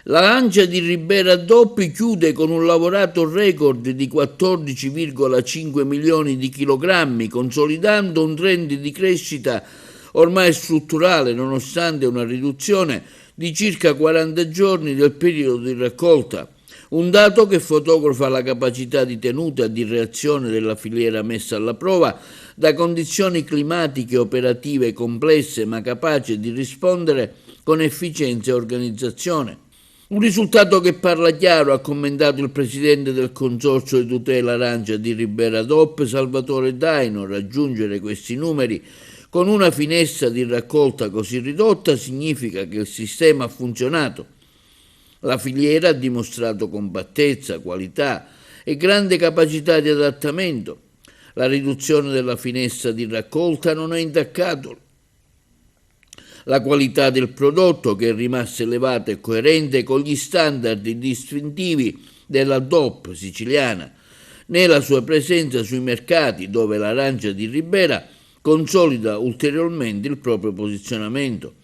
L'arancia di Ribera DOP chiude con un lavorato record di 14,5 milioni di chilogrammi, consolidando un trend di crescita ormai strutturale nonostante una riduzione di circa 40 giorni del periodo di raccolta. Un dato che fotografa la capacità di tenuta e di reazione della filiera messa alla prova da condizioni climatiche operative complesse ma capace di rispondere con efficienza e organizzazione. Un risultato che parla chiaro, ha commentato il presidente del Consorzio di tutela arancia di Ribera DOP, Salvatore Daino. Raggiungere questi numeri con una finestra di raccolta così ridotta significa che il sistema ha funzionato. La filiera ha dimostrato compattezza, qualità e grande capacità di adattamento. La riduzione della finestra di raccolta non ha intaccato la qualità del prodotto, che è rimasta elevata e coerente con gli standard distintivi della DOP siciliana, né la sua presenza sui mercati, dove l'arancia di Ribera consolida ulteriormente il proprio posizionamento.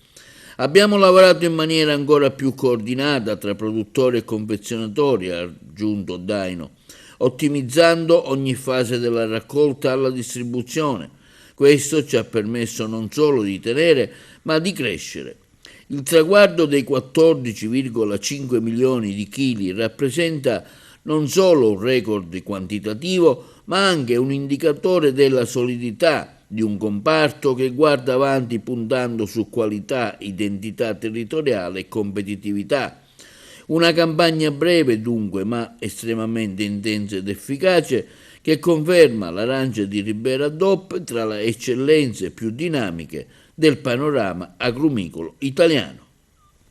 Abbiamo lavorato in maniera ancora più coordinata tra produttori e confezionatori, ha aggiunto Daino, ottimizzando ogni fase della raccolta alla distribuzione. Questo ci ha permesso non solo di tenere, ma di crescere. Il traguardo dei 14,5 milioni di chili rappresenta non solo un record quantitativo, ma anche un indicatore della solidità di un comparto che guarda avanti puntando su qualità, identità territoriale e competitività. Una campagna breve dunque, ma estremamente intensa ed efficace, che conferma l'arancia di Ribera DOP tra le eccellenze più dinamiche del panorama agrumicolo italiano.